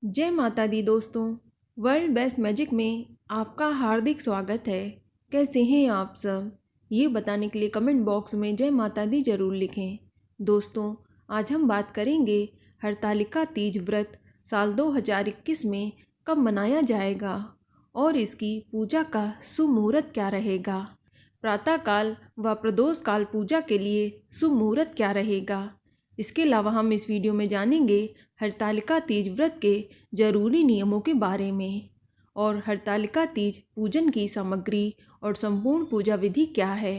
जय माता दी दोस्तों। वर्ल्ड बेस्ट मैजिक में आपका हार्दिक स्वागत है। कैसे हैं आप सब? ये बताने के लिए कमेंट बॉक्स में जय माता दी ज़रूर लिखें। दोस्तों, आज हम बात करेंगे हरतालिका तीज व्रत साल 2021 में कब मनाया जाएगा और इसकी पूजा का शुभ मुहूर्त क्या रहेगा। प्रातःकाल व प्रदोष काल पूजा के लिए शुभ मुहूर्त क्या रहेगा। इसके अलावा हम इस वीडियो में जानेंगे हरतालिका तीज व्रत के जरूरी नियमों के बारे में और हरतालिका तीज पूजन की सामग्री और संपूर्ण पूजा विधि क्या है।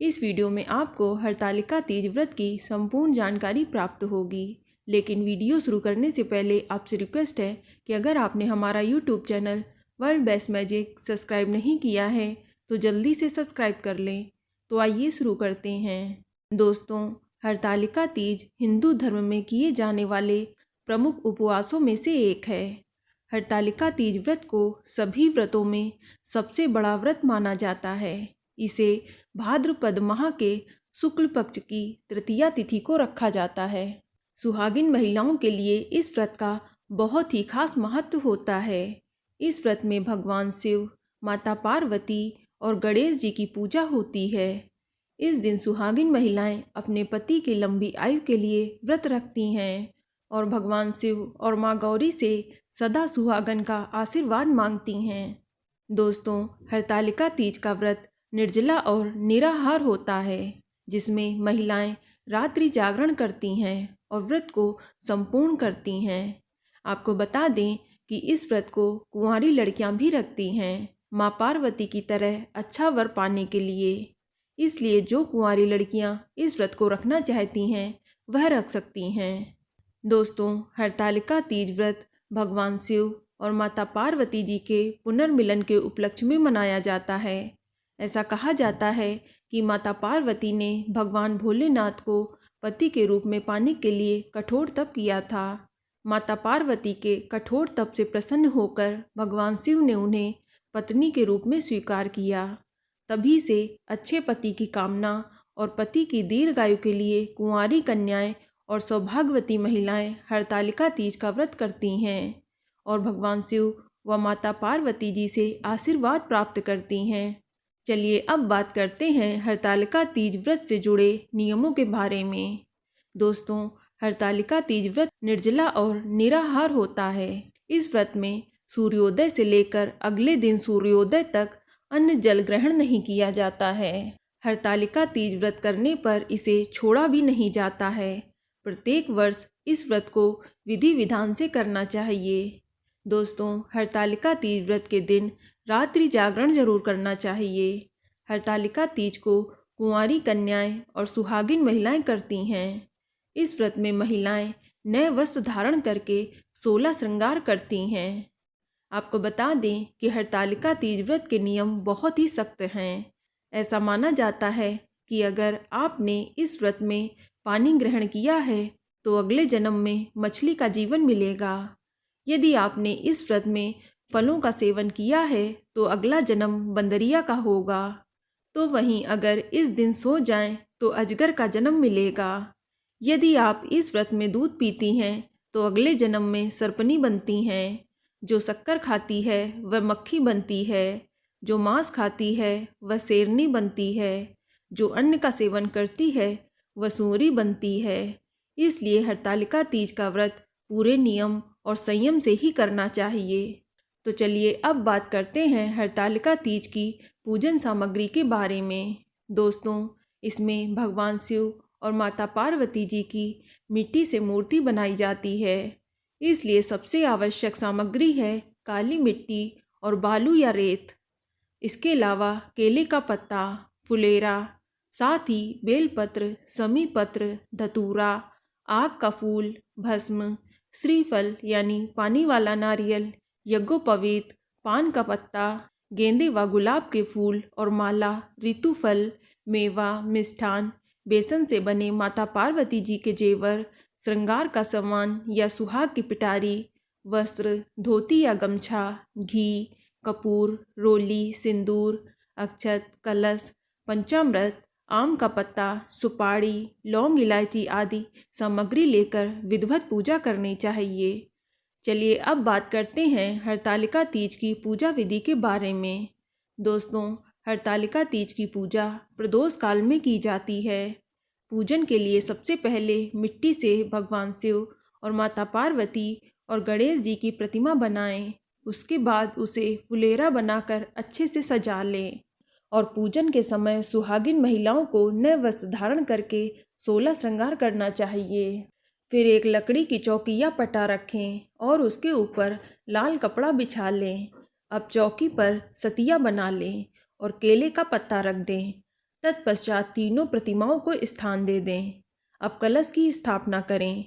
इस वीडियो में आपको हरतालिका तीज व्रत की संपूर्ण जानकारी प्राप्त होगी। लेकिन वीडियो शुरू करने से पहले आपसे रिक्वेस्ट है कि अगर आपने हमारा YouTube channel world best magic subscribe नहीं किया है तो जल्दी से सब्सक्राइब कर लें। तो आइए शुरू करते हैं। दोस्तों, हरतालिका तीज हिंदू धर्म में किए जाने वाले प्रमुख उपवासों में से एक है। हरतालिका तीज व्रत को सभी व्रतों में सबसे बड़ा व्रत माना जाता है। इसे भाद्रपद माह के शुक्ल पक्ष की तृतीया तिथि को रखा जाता है। सुहागिन महिलाओं के लिए इस व्रत का बहुत ही खास महत्व होता है। इस व्रत में भगवान शिव, माता पार्वती और गणेश जी की पूजा होती है। इस दिन सुहागिन महिलाएं अपने पति की लंबी आयु के लिए व्रत रखती हैं और भगवान शिव और माँ गौरी से सदा सुहागन का आशीर्वाद मांगती हैं। दोस्तों, हरतालिका तीज का व्रत निर्जला और निराहार होता है, जिसमें महिलाएं रात्रि जागरण करती हैं और व्रत को संपूर्ण करती हैं। आपको बता दें कि इस व्रत को कुंवारी लड़कियां भी रखती हैं, माँ पार्वती की तरह अच्छा वर पाने के लिए। इसलिए जो कुंवारी लड़कियां इस व्रत को रखना चाहती हैं वह रख सकती हैं। दोस्तों, हरतालिका तीज व्रत भगवान शिव और माता पार्वती जी के पुनर्मिलन के उपलक्ष्य में मनाया जाता है। ऐसा कहा जाता है कि माता पार्वती ने भगवान भोलेनाथ को पति के रूप में पाने के लिए कठोर तप किया था। माता पार्वती के कठोर तप से प्रसन्न होकर भगवान शिव ने उन्हें पत्नी के रूप में स्वीकार किया। तभी से अच्छे पति की कामना और पति की दीर्घायु के लिए कुंवारी कन्याएं और सौभाग्यवती महिलाएं हरतालिका तीज का व्रत करती हैं और भगवान शिव व माता पार्वती जी से आशीर्वाद प्राप्त करती हैं। चलिए अब बात करते हैं हरतालिका तीज व्रत से जुड़े नियमों के बारे में। दोस्तों, हरतालिका तीज व्रत निर्जला और निराहार होता है। इस व्रत में सूर्योदय से लेकर अगले दिन सूर्योदय तक अन्न जल ग्रहण नहीं किया जाता है। हरतालिका तीज व्रत करने पर इसे छोड़ा भी नहीं जाता है। प्रत्येक वर्ष इस व्रत को विधि विधान से करना चाहिए। दोस्तों, हरतालिका तीज व्रत के दिन रात्रि जागरण जरूर करना चाहिए। हरतालिका तीज को कुंवारी कन्याएं और सुहागिन महिलाएं करती हैं। इस व्रत में महिलाएं नए वस्त्र धारण करके 16 श्रृंगार करती हैं। आपको बता दें कि हरतालिका तीज व्रत के नियम बहुत ही सख्त हैं। ऐसा माना जाता है कि अगर आपने इस व्रत में पानी ग्रहण किया है तो अगले जन्म में मछली का जीवन मिलेगा। यदि आपने इस व्रत में फलों का सेवन किया है तो अगला जन्म बंदरिया का होगा। तो वहीं अगर इस दिन सो जाएं तो अजगर का जन्म मिलेगा। यदि आप इस व्रत में दूध पीती हैं तो अगले जन्म में सर्पनी बनती हैं। जो शक्कर खाती है वह मक्खी बनती है। जो मांस खाती है वह शेरनी बनती है। जो अन्न का सेवन करती है वह सूअरी बनती है। इसलिए हरतालिका तीज का व्रत पूरे नियम और संयम से ही करना चाहिए। तो चलिए अब बात करते हैं हरतालिका तीज की पूजन सामग्री के बारे में। दोस्तों, इसमें भगवान शिव और माता पार्वती जी की मिट्टी से मूर्ति बनाई जाती है। इसलिए सबसे आवश्यक सामग्री है काली मिट्टी और बालू या रेत। इसके अलावा केले का पत्ता, फुलेरा, साथ ही बेलपत्र, समी पत्र, धतूरा, आग का फूल, भस्म, श्रीफल यानी पानी वाला नारियल, यज्ञोपवीत, पान का पत्ता, गेंदे व गुलाब के फूल और माला, ऋतुफल, मेवा, मिष्ठान, बेसन से बने माता पार्वती जी के जेवर, श्रृंगार का सामान या सुहाग की पिटारी, वस्त्र, धोती या गमछा, घी, कपूर, रोली, सिंदूर, अक्षत, कलश, पंचामृत, आम का पत्ता, सुपारी, लौंग, इलायची आदि सामग्री लेकर विधिवत पूजा करनी चाहिए। चलिए अब बात करते हैं हरतालिका तीज की पूजा विधि के बारे में। दोस्तों, हरतालिका तीज की पूजा प्रदोष काल में की जाती है। पूजन के लिए सबसे पहले मिट्टी से भगवान शिव और माता पार्वती और गणेश जी की प्रतिमा बनाएं। उसके बाद उसे फुलेरा बनाकर अच्छे से सजा लें और पूजन के समय सुहागिन महिलाओं को नए वस्त्र धारण करके 16 श्रृंगार करना चाहिए। फिर एक लकड़ी की चौकी या पटा रखें और उसके ऊपर लाल कपड़ा बिछा लें। अब चौकी पर सतिया बना लें और केले का पत्ता रख दें। तत्पश्चात तीनों प्रतिमाओं को स्थान दे दें। अब कलश की स्थापना करें।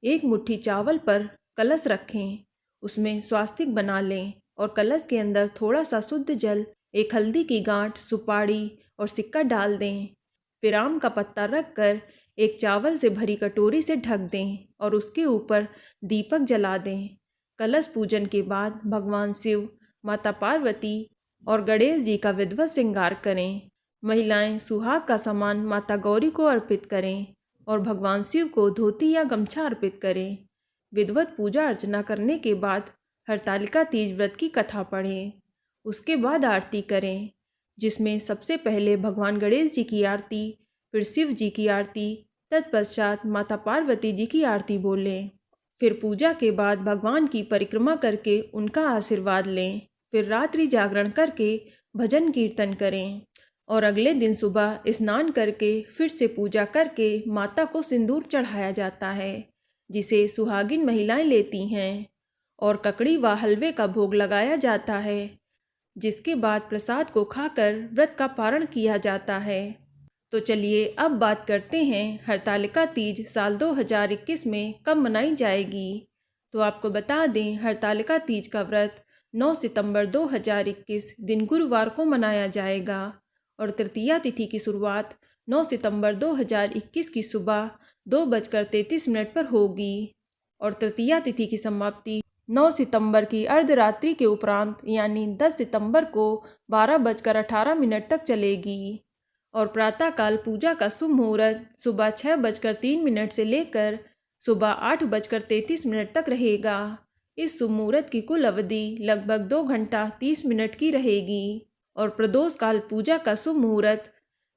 एक मुट्ठी चावल पर कलश रखें, उसमें स्वास्तिक बना लें और कलश के अंदर थोड़ा सा शुद्ध जल, एक हल्दी की गांठ, सुपारी और सिक्का डाल दें। फिर आम का पत्ता रखकर एक चावल से भरी कटोरी से ढक दें और उसके ऊपर दीपक जला दें। कलश पूजन के बाद भगवान शिव, माता पार्वती और गणेश जी का विधिवत श्रृंगार करें। महिलाएं सुहाग का सामान माता गौरी को अर्पित करें और भगवान शिव को धोती या गमछा अर्पित करें। विधिवत पूजा अर्चना करने के बाद हरतालिका तीज व्रत की कथा पढ़ें। उसके बाद आरती करें, जिसमें सबसे पहले भगवान गणेश जी की आरती, फिर शिव जी की आरती, तत्पश्चात माता पार्वती जी की आरती बोलें। फिर पूजा के बाद भगवान की परिक्रमा करके उनका आशीर्वाद लें। फिर रात्रि जागरण करके भजन कीर्तन करें और अगले दिन सुबह स्नान करके फिर से पूजा करके माता को सिंदूर चढ़ाया जाता है, जिसे सुहागिन महिलाएं लेती हैं और ककड़ी व हलवे का भोग लगाया जाता है, जिसके बाद प्रसाद को खाकर व्रत का पारण किया जाता है। तो चलिए अब बात करते हैं हरतालिका तीज साल 2021 में कब मनाई जाएगी। तो आपको बता दें, हरतालिका तीज का व्रत 9 सितंबर 2021 दिन गुरुवार को मनाया जाएगा और तृतीया तिथि की शुरुआत 9 सितंबर 2021 की सुबह 2:33 पर होगी और तृतीया तिथि की समाप्ति 9 सितंबर की अर्धरात्रि के उपरांत यानी 10 सितंबर को 12:18 तक चलेगी और प्रातःकाल पूजा का शुभ मुहूर्त सुबह 6:03 से लेकर सुबह 8:33 तक रहेगा। इस शुभ मुहूर्त की कुल अवधि लगभग 2 घंटा 30 मिनट की रहेगी और प्रदोष काल पूजा का शुभ मुहूर्त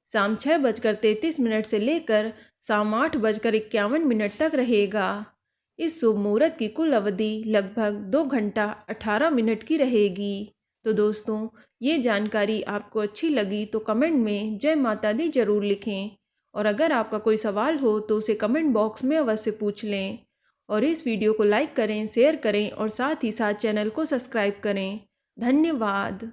शाम 6:33 से लेकर शाम 8:51 तक रहेगा। इस शुभ मुहूर्त की कुल अवधि लगभग 2 घंटा 18 मिनट की रहेगी। तो दोस्तों, ये जानकारी आपको अच्छी लगी तो कमेंट में जय माता दी जरूर लिखें और अगर आपका कोई सवाल हो तो उसे कमेंट बॉक्स में अवश्य पूछ लें और इस वीडियो को लाइक करें, शेयर करें और साथ ही साथ चैनल को सब्सक्राइब करें। धन्यवाद।